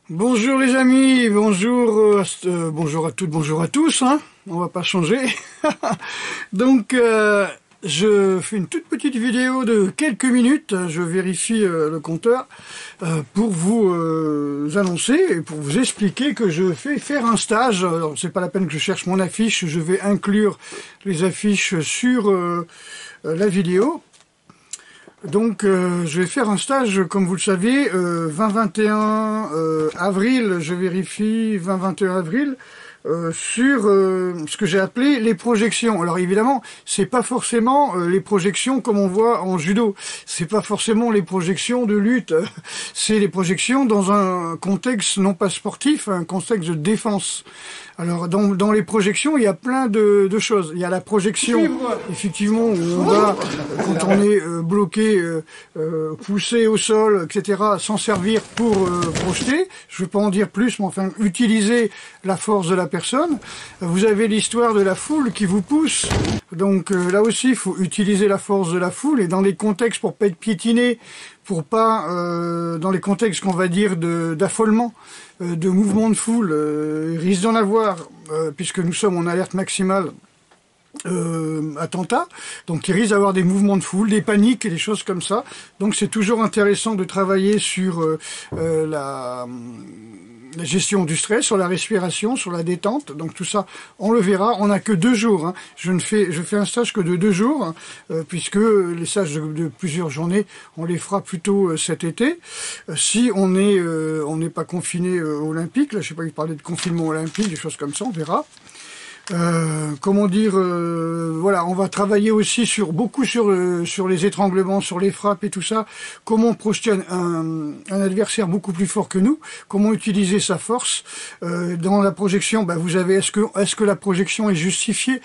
Bonjour les amis, bonjour, bonjour à toutes, bonjour à tous, hein, on va pas changer. Donc, je fais une toute petite vidéo de quelques minutes, je vérifie le compteur, pour vous annoncer et pour vous expliquer que je vais faire un stage. Alors, c'est pas la peine que je cherche mon affiche, je vais inclure les affiches sur la vidéo. Donc, je vais faire un stage, comme vous le savez, 20-21 avril, je vérifie, 20-21 avril, sur ce que j'ai appelé les projections. Alors évidemment, c'est pas forcément les projections comme on voit en judo, c'est pas forcément les projections de lutte, c'est les projections dans un contexte non pas sportif, un contexte de défense. Alors dans les projections, il y a plein de choses. Il y a la projection, effectivement, où on va, quand on est bloqué, poussé au sol, etc., s'en servir pour projeter. Je ne vais pas en dire plus, mais enfin, utiliser la force de la personne. Vous avez l'histoire de la foule qui vous pousse. Donc là aussi, il faut utiliser la force de la foule. Et dans les contextes, pour pas être piétiné, pour pas, dans les contextes qu'on va dire d'affolement, de mouvement de foule, il risque d'en avoir, puisque nous sommes en alerte maximale attentat, donc il risque d'avoir des mouvements de foule, des paniques et des choses comme ça. Donc c'est toujours intéressant de travailler sur la gestion du stress, sur la respiration, sur la détente. Donc tout ça, on le verra. On n'a que 2 jours. Hein. Je fais un stage que de 2 jours, puisque les stages de plusieurs journées, on les fera plutôt cet été. Si on n'est pas confiné olympique, là, je sais pas, il parlait de confinement olympique, des choses comme ça, on verra. Comment dire, voilà, on va travailler aussi beaucoup sur les étranglements, sur les frappes et tout ça. Comment projeter un adversaire beaucoup plus fort que nous. Comment utiliser sa force. Dans la projection, bah, vous avez, est-ce que la projection est justifiée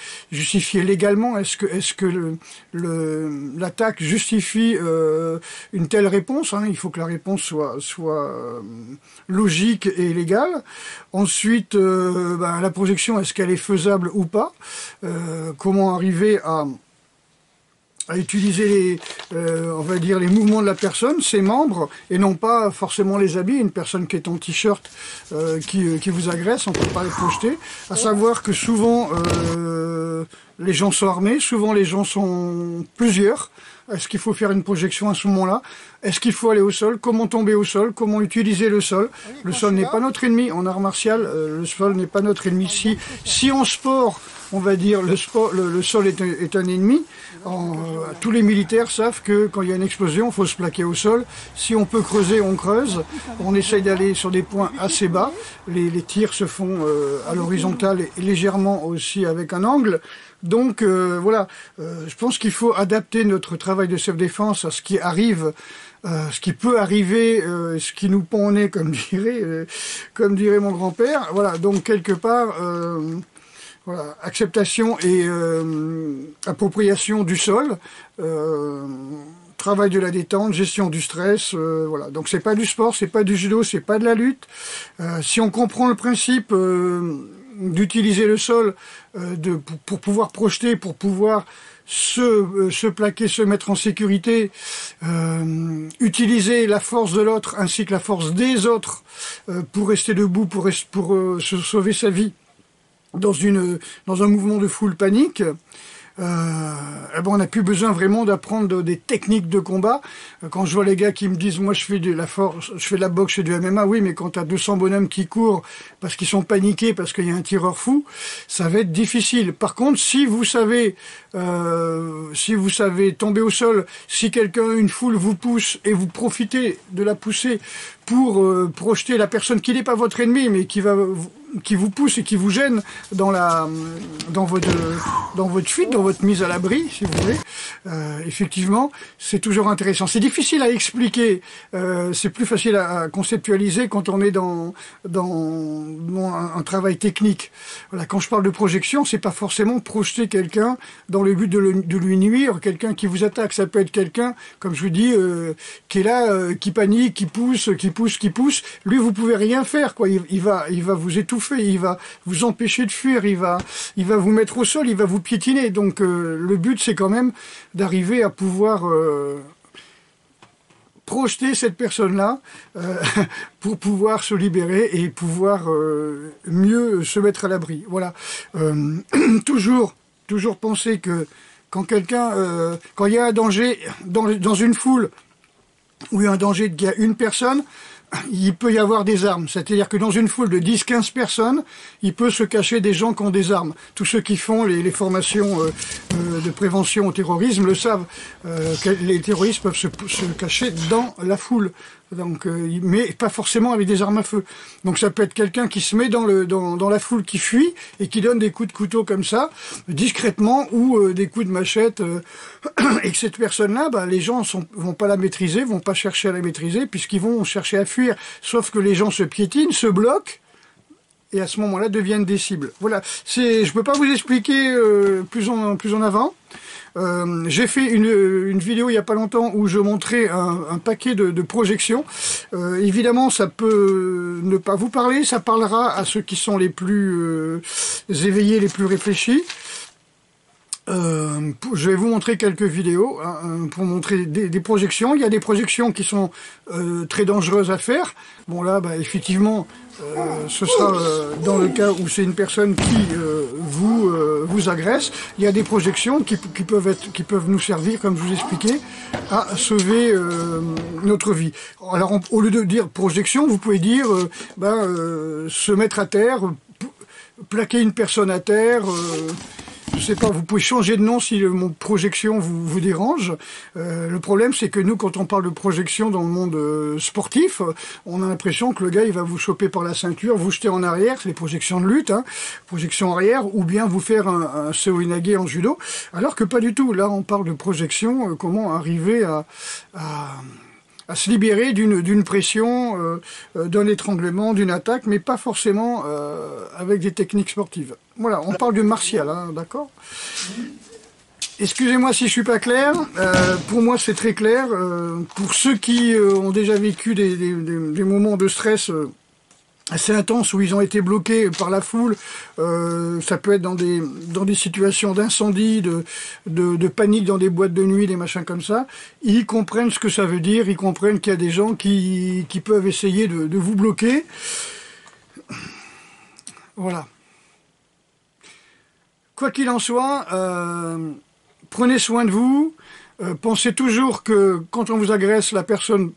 légalement? Est-ce que l'attaque justifie une telle réponse, hein? Il faut que la réponse soit logique et légale. Ensuite, bah, la projection, est-ce qu'elle est faisable ou pas, comment arriver à utiliser on va dire les mouvements de la personne, ses membres, et non pas forcément les habits. Une personne qui est en t-shirt qui vous agresse, on ne peut pas les projeter. À savoir que souvent les gens sont armés, souvent les gens sont plusieurs. Est-ce qu'il faut faire une projection à ce moment-là? Est-ce qu'il faut aller au sol? Comment tomber au sol? Comment utiliser le sol? Le sol n'est pas notre ennemi. En art martial, le sol n'est pas notre ennemi. Si en sport, on va dire, le sol est un ennemi, tous les militaires savent que quand il y a une explosion, il faut se plaquer au sol. Si on peut creuser, on creuse. On essaye d'aller sur des points assez bas. Les tirs se font à l'horizontale et légèrement aussi avec un angle. Donc voilà, je pense qu'il faut adapter notre travail de self-défense à ce qui arrive, ce qui peut arriver, ce qui nous pend au nez, comme dirait mon grand-père. Voilà, donc quelque part, voilà, acceptation et appropriation du sol, travail de la détente, gestion du stress, voilà. Donc c'est pas du sport, c'est pas du judo, c'est pas de la lutte. Si on comprend le principe d'utiliser le sol pour pouvoir projeter, pour pouvoir se plaquer, se mettre en sécurité, utiliser la force de l'autre ainsi que la force des autres pour rester debout, pour se sauver sa vie dans un mouvement de foule panique. Eh ben on n'a plus besoin vraiment d'apprendre des techniques de combat. Quand je vois les gars qui me disent, moi je fais de la force, je fais de la boxe, je fais du MMA, oui, mais quand t'as 200 bonhommes qui courent parce qu'ils sont paniqués, parce qu'il y a un tireur fou, ça va être difficile. Par contre, si vous savez tomber au sol, si une foule vous pousse et vous profitez de la poussée pour projeter la personne qui n'est pas votre ennemi, mais qui vous pousse et qui vous gêne dans votre fuite, dans votre mise à l'abri, si vous voulez. Effectivement, c'est toujours intéressant. C'est difficile à expliquer, c'est plus facile à conceptualiser quand on est dans un travail technique. Voilà, quand je parle de projection, c'est pas forcément projeter quelqu'un dans le but de lui nuire, quelqu'un qui vous attaque. Ça peut être quelqu'un, comme je vous dis, qui est là, qui panique, qui pousse. Lui, vous pouvez rien faire, quoi. Il va vous étouffer, il va vous empêcher de fuir, il va vous mettre au sol, il va vous piétiner. Donc le but, c'est quand même d'arriver à pouvoir projeter cette personne-là pour pouvoir se libérer et pouvoir mieux se mettre à l'abri. Voilà. Toujours penser que quand quand il y a un danger dans une foule, où il y a un danger qu'il y a une personne, il peut y avoir des armes. C'est-à-dire que dans une foule de 10-15 personnes, il peut se cacher des gens qui ont des armes. Tous ceux qui font les formations de prévention au terrorisme le savent. Que les terroristes peuvent se cacher dans la foule. Donc, mais pas forcément avec des armes à feu. Donc ça peut être quelqu'un qui se met dans la foule, qui fuit et qui donne des coups de couteau comme ça, discrètement, ou des coups de machette, et que cette personne-là, les gens vont pas la maîtriser, vont pas chercher à la maîtriser, puisqu'ils vont chercher à fuir. Sauf que les gens se piétinent, se bloquent, et à ce moment-là deviennent des cibles. Voilà. Je peux pas vous expliquer plus en avant. J'ai fait une vidéo il y a pas longtemps où je montrais un paquet de projections. Évidemment, ça peut ne pas vous parler, ça parlera à ceux qui sont les plus éveillés, les plus réfléchis. Je vais vous montrer quelques vidéos pour montrer des projections. Il y a des projections qui sont très dangereuses à faire. Bon là, effectivement, ce sera dans le cas où c'est une personne qui vous agresse. Il y a des projections qui peuvent nous servir, comme je vous expliquais, à sauver notre vie. Alors, au lieu de dire projection, vous pouvez dire se mettre à terre, plaquer une personne à terre. Je sais pas, vous pouvez changer de nom si le mot projection vous dérange. Le problème, c'est que nous, quand on parle de projection dans le monde sportif, on a l'impression que le gars, il va vous choper par la ceinture, vous jeter en arrière, c'est les projections de lutte, projection arrière, ou bien vous faire un seoinage en judo, alors que pas du tout. Là, on parle de projection, comment arriver à se libérer d'une pression, d'un étranglement, d'une attaque, mais pas forcément avec des techniques sportives. Voilà, on parle du martial, d'accord ? Excusez-moi si je suis pas clair, pour moi c'est très clair. Pour ceux qui ont déjà vécu des moments de stress assez intenses où ils ont été bloqués par la foule, ça peut être dans des situations d'incendie, de panique dans des boîtes de nuit, des machins comme ça, ils comprennent ce que ça veut dire, ils comprennent qu'il y a des gens qui peuvent essayer de vous bloquer. Voilà. Quoi qu'il en soit, prenez soin de vous, pensez toujours que quand on vous agresse, la personne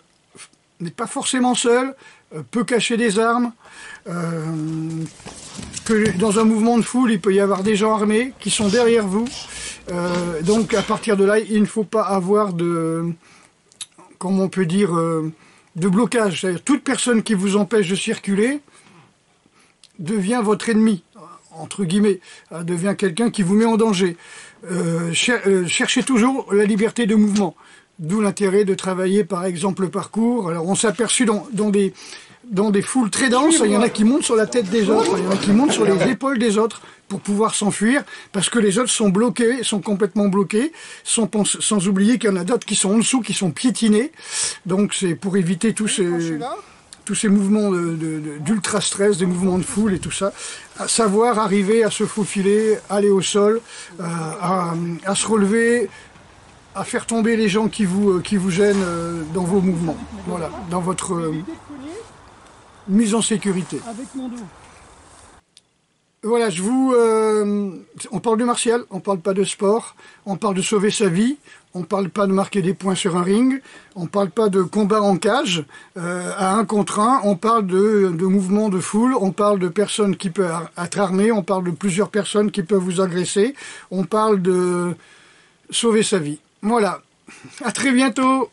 n'est pas forcément seule, peut cacher des armes, que dans un mouvement de foule, il peut y avoir des gens armés qui sont derrière vous. Donc à partir de là, il ne faut pas avoir comment on peut dire, de blocage. C'est-à-dire toute personne qui vous empêche de circuler devient votre ennemi, entre guillemets, devient quelqu'un qui vous met en danger. Cherchez toujours la liberté de mouvement. D'où l'intérêt de travailler, par exemple, le parcours. Alors, on s'est aperçu dans des foules très denses, il y en a qui montent sur la tête des autres, il y en a qui montent sur les épaules des autres pour pouvoir s'enfuir, parce que les autres sont bloqués, sont complètement bloqués, sans oublier qu'il y en a d'autres qui sont en dessous, qui sont piétinés. Donc, c'est pour éviter tous ces mouvements d'ultra stress, des mouvements de foule et tout ça, à savoir arriver à se faufiler, aller au sol, à se relever, à faire tomber les gens qui vous gênent dans vos mouvements, voilà, dans votre mise en sécurité. Voilà, on parle de martial, on parle pas de sport, on parle de sauver sa vie, on parle pas de marquer des points sur un ring, on parle pas de combat en cage, à 1 contre 1, on parle de mouvements de foule, on parle de personnes qui peuvent être armées, on parle de plusieurs personnes qui peuvent vous agresser, on parle de sauver sa vie. Voilà, à très bientôt.